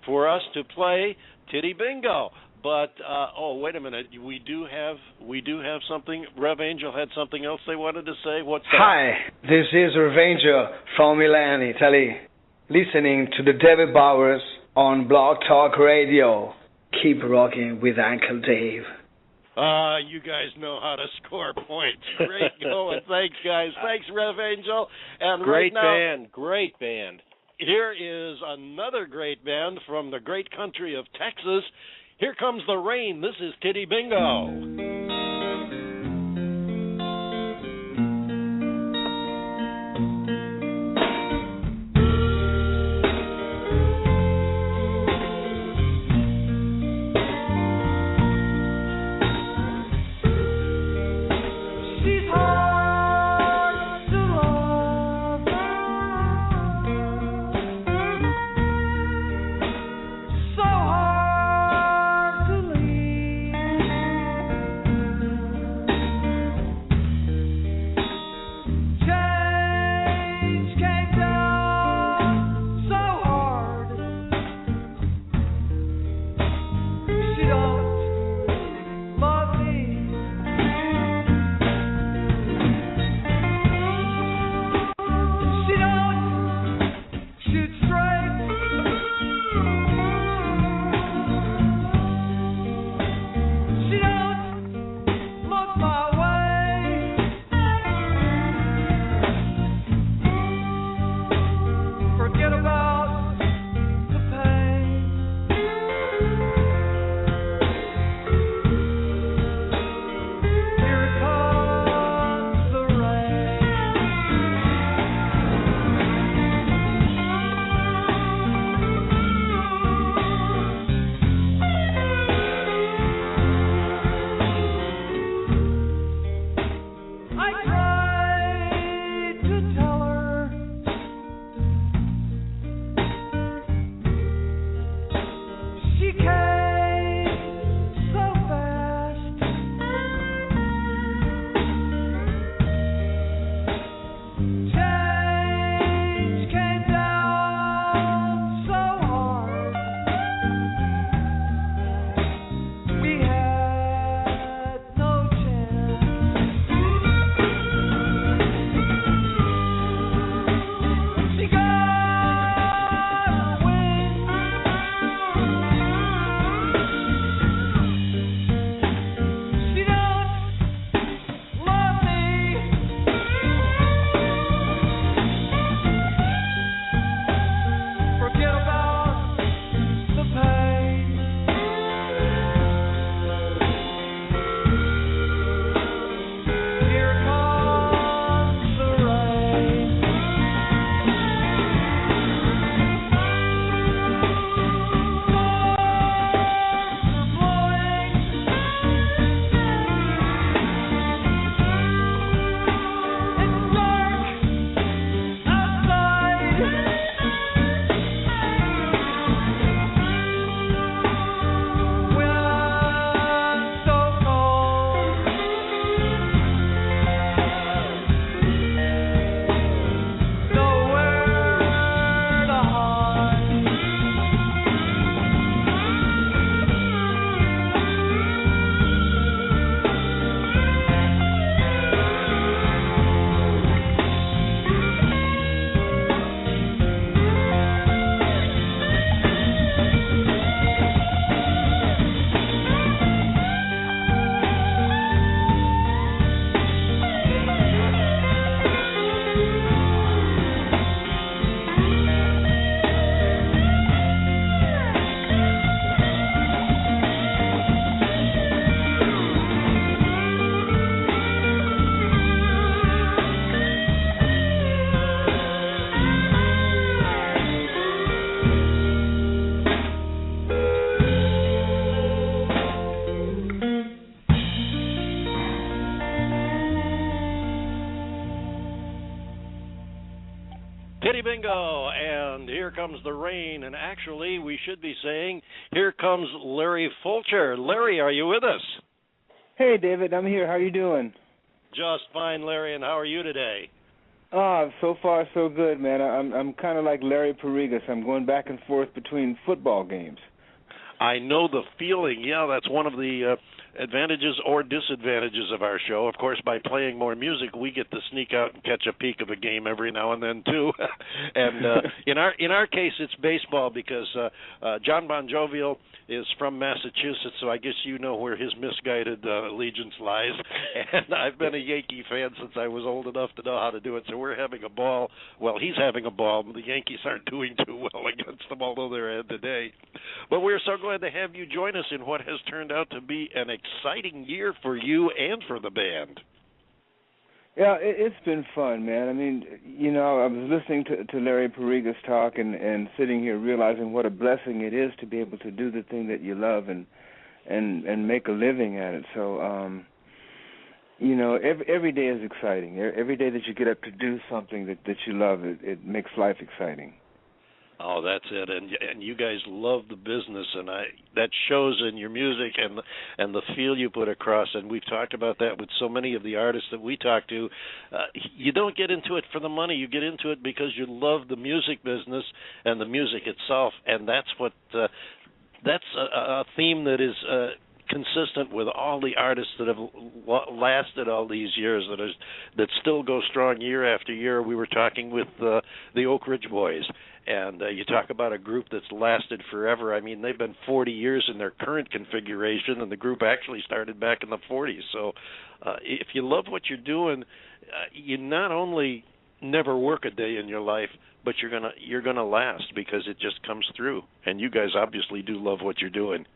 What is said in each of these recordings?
for us to play Titty Bingo. But wait a minute, we do have something. Revangel had something else they wanted to say. What's that? Hi, this is Revangel from Milan, Italy, listening to the David Bowers on Blog Talk Radio. Keep rocking with Uncle Dave. You guys know how to score points. Great going. Thanks, guys. Thanks, Revangel. And great right now, great band. Here is another great band from the great country of Texas. Here Comes the Rain. This is Titty Bingo. Titty Bingo, and Here Comes the Rain. And actually, we should be saying, here comes Larry Fulcher. Larry, are you with us? Hey, David, I'm here. How are you doing? Just fine, Larry, and how are you today? So far so good, man. I'm kind of like Larry Pareigis. I'm going back and forth between football games. I know the feeling. Yeah, that's one of the advantages or disadvantages of our show. Of course, by playing more music, we get to sneak out and catch a peek of a game every now and then too. And in our case, it's baseball because John Bon Jovial is from Massachusetts, so I guess you know where his misguided allegiance lies. And I've been a Yankee fan since I was old enough to know how to do it. So we're having a ball. Well, he's having a ball. The Yankees aren't doing too well against them, although they're ahead today. But we're so glad to have you join us in what has turned out to be an exciting year for you and for the band. Yeah, it's been fun, man. I mean, I was listening to Larry Pareigis talk and sitting here realizing what a blessing it is to be able to do the thing that you love and make a living at it. So, every day is exciting. Every day that you get up to do something that you love, it makes life exciting. Oh, that's it, and you guys love the business, and that shows in your music and the feel you put across. And we've talked about that with so many of the artists that we talk to. You don't get into it for the money; you get into it because you love the music business and the music itself, and that's a theme that is consistent with all the artists that have lasted all these years, that still go strong year after year. We were talking with the Oak Ridge Boys. And you talk about a group that's lasted forever. I mean, they've been 40 years in their current configuration, and the group actually started back in the 40s. So if you love what you're doing, you not only never work a day in your life, but you're gonna last because it just comes through. And you guys obviously do love what you're doing.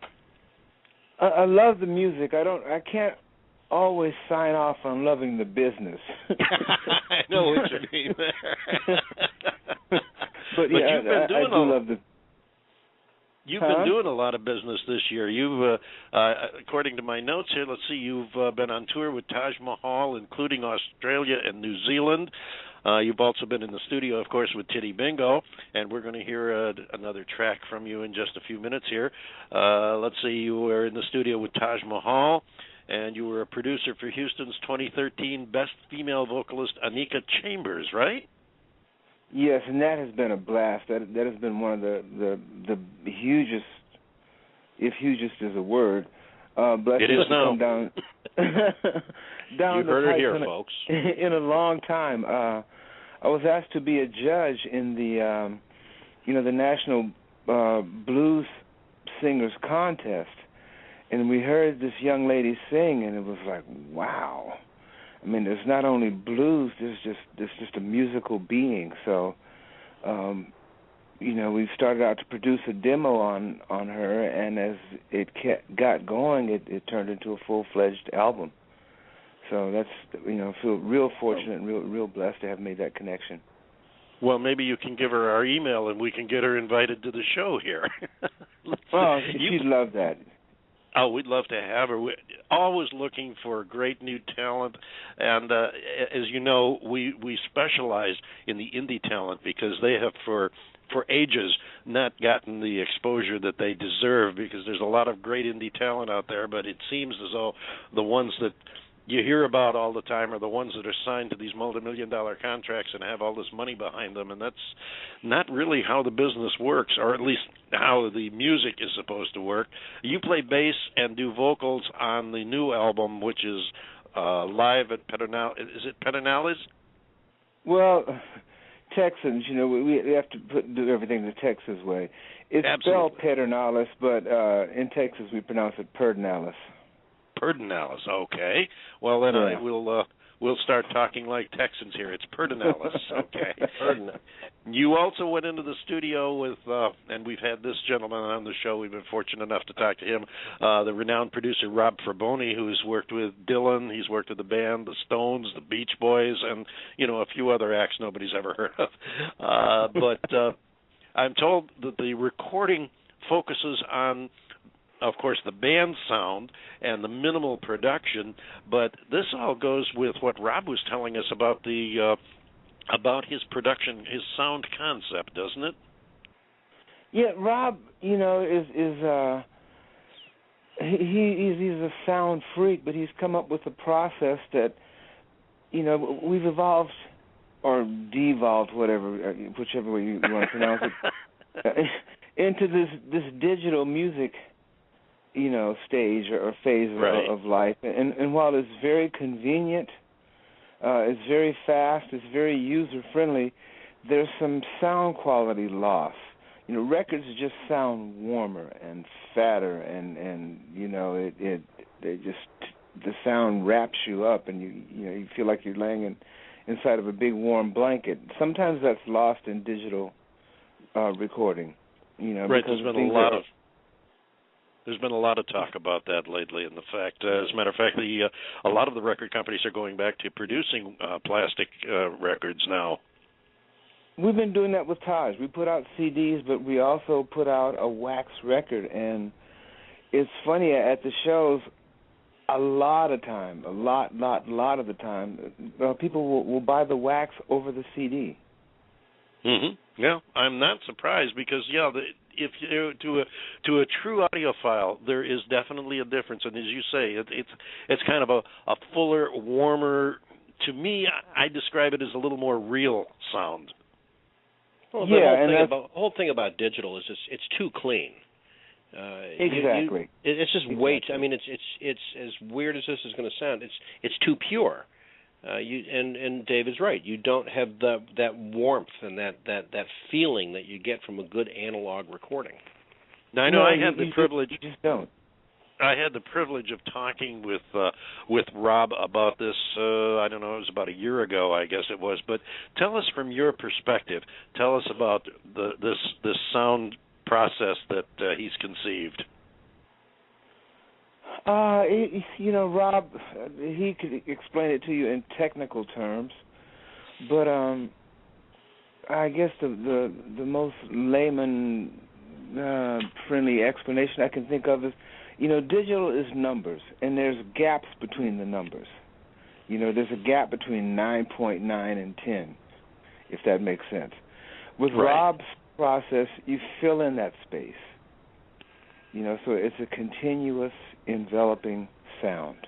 I love the music. I can't always sign off on loving the business. I know what you mean there. But yeah, you've been doing love the. You've been doing a lot of business this year. You've, according to my notes here, let's see, you've been on tour with Taj Mahal, including Australia and New Zealand. You've also been in the studio, of course, with Titty Bingo, and we're going to hear another track from you in just a few minutes here. Let's see, you were in the studio with Taj Mahal, and you were a producer for Houston's 2013 Best Female Vocalist, Anika Chambers, right? Yes, and that has been a blast. That has been one of the hugest, if hugest is a word, blessings it is to now. come down you the heard it pipe here, folks. In a long time. I was asked to be a judge in the National Blues Singers Contest, and we heard this young lady sing, and it was like, wow. I mean, there's not only blues, there's just a musical being. So, we started out to produce a demo on her, and as it got going, it turned into a full-fledged album. So that's, feel real fortunate and real blessed to have made that connection. Well, maybe you can give her our email, and we can get her invited to the show here. Well, she'd love that. Oh, we'd love to have her. We're always looking for great new talent, and as you know, we specialize in the indie talent because they have for ages not gotten the exposure that they deserve, because there's a lot of great indie talent out there, but it seems as though the ones that you hear about all the time are the ones that are signed to these multi-million-dollar contracts and have all this money behind them, and that's not really how the business works, or at least how the music is supposed to work. You play bass and do vocals on the new album, which is live at Pedernales. Is it Pedernales? Well, Texans, we have to do everything the Texas way. It's Absolutely. spelled Pedernales, but in Texas we pronounce it Pedernales. Pedernales, okay. Well, then yeah. We'll start talking like Texans here. It's Pedernales, okay. You also went into the studio with, and we've had this gentleman on the show. We've been fortunate enough to talk to him, the renowned producer Rob Fraboni, who's worked with Dylan. He's worked with the band, the Stones, the Beach Boys, and a few other acts nobody's ever heard of. But I'm told that the recording focuses on, of course, the band sound and the minimal production, but this all goes with what Rob was telling us about about his production, his sound concept, doesn't it? Yeah, Rob, he's a sound freak, but he's come up with a process that, we've evolved or devolved, whatever, whichever way you want to pronounce it, into this digital music, stage or phase of life. And while it's very convenient, it's very fast, it's very user friendly, there's some sound quality loss. Records just sound warmer and fatter, and the sound wraps you up, and you feel like you're laying inside of a big warm blanket. Sometimes that's lost in digital recording. Right. There's been a lot of talk about that lately, and the fact, as a matter of fact, a lot of the record companies are going back to producing plastic records now. We've been doing that with Taj. We put out CDs, but we also put out a wax record, and it's funny, at the shows, a lot of the time, people will buy the wax over the CD. Mm-hmm. Yeah, I'm not surprised because, if you to a true audiophile, there is definitely a difference, and as you say, it's kind of a fuller, warmer. To me, I describe it as a little more real sound. Well, the whole thing about digital is it's too clean. Exactly. It's just weight. I mean, it's as weird as this is going to sound. It's too pure. And Dave is right. You don't have that warmth and that feeling that you get from a good analog recording. Now I know I had the privilege. You just don't. I had the privilege of talking with Rob about this. I don't know. It was about a year ago, I guess it was. But tell us from your perspective. Tell us about this sound process that he's conceived. Rob, he could explain it to you in technical terms, but I guess the most layman friendly explanation I can think of is, digital is numbers, and there's gaps between the numbers. There's a gap between 9.9 and 10, if that makes sense. With Rob's process, you fill in that space. So it's a continuous, enveloping sound.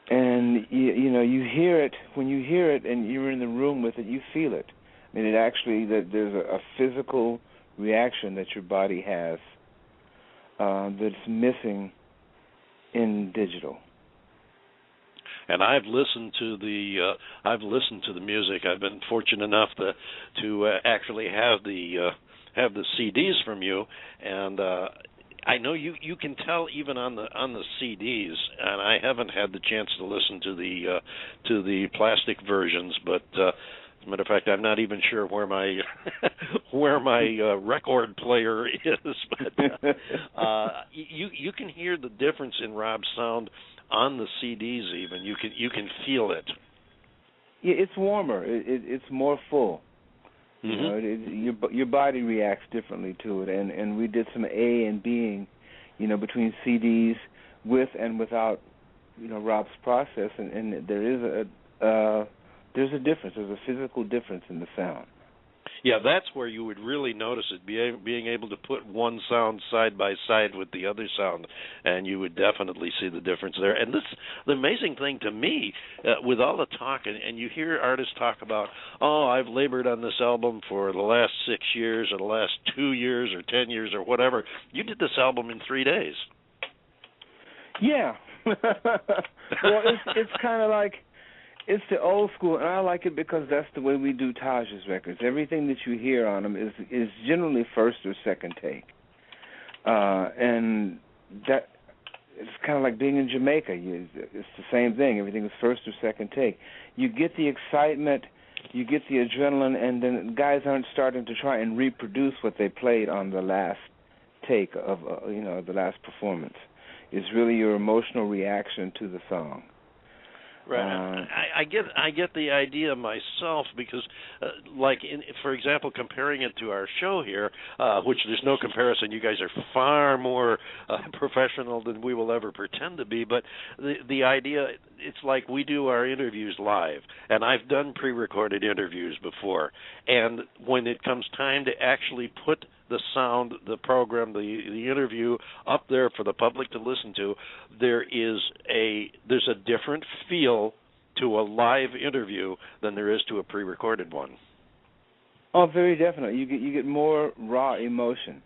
And, you hear it. When you hear it and you're in the room with it, you feel it. I mean, there's a physical reaction that your body has that's missing in digital. And I've listened to the music. I've been fortunate enough to actually have the CDs from you, and I know you can tell even on the CDs, and I haven't had the chance to listen to the plastic versions, but as a matter of fact, I'm not even sure where my record player is. But you can hear the difference in Rob's sound on the CDs. Even you can feel it. Yeah, it's warmer. It's more full. Mm-hmm. Your body reacts differently to it, and we did some A and Bing, between CDs with and without, Rob's process, and there is there's a difference. There's a physical difference in the sound. Yeah, that's where you would really notice it, being able to put one sound side by side with the other sound, and you would definitely see the difference there. And the amazing thing to me, with all the talk, and you hear artists talk about, I've labored on this album for the last 6 years or the last 2 years or 10 years or whatever. You did this album in 3 days. Yeah. Well, it's kind of like, it's the old school, and I like it because that's the way we do Taj's records. Everything that you hear on them is generally first or second take. And that it's kind of like being in Jamaica. It's the same thing. Everything is first or second take. You get the excitement, you get the adrenaline, and then guys aren't starting to try and reproduce what they played on the last take of the last performance. It's really your emotional reaction to the song. Right. I get the idea myself because, for example, comparing it to our show here, which there's no comparison. You guys are far more professional than we will ever pretend to be. But the idea, it's like we do our interviews live, and I've done pre-recorded interviews before. And when it comes time to actually put the sound, the program, the interview up there for the public to listen to, there's a different feel to a live interview than there is to a pre-recorded one. Oh, very definitely. You get more raw emotion.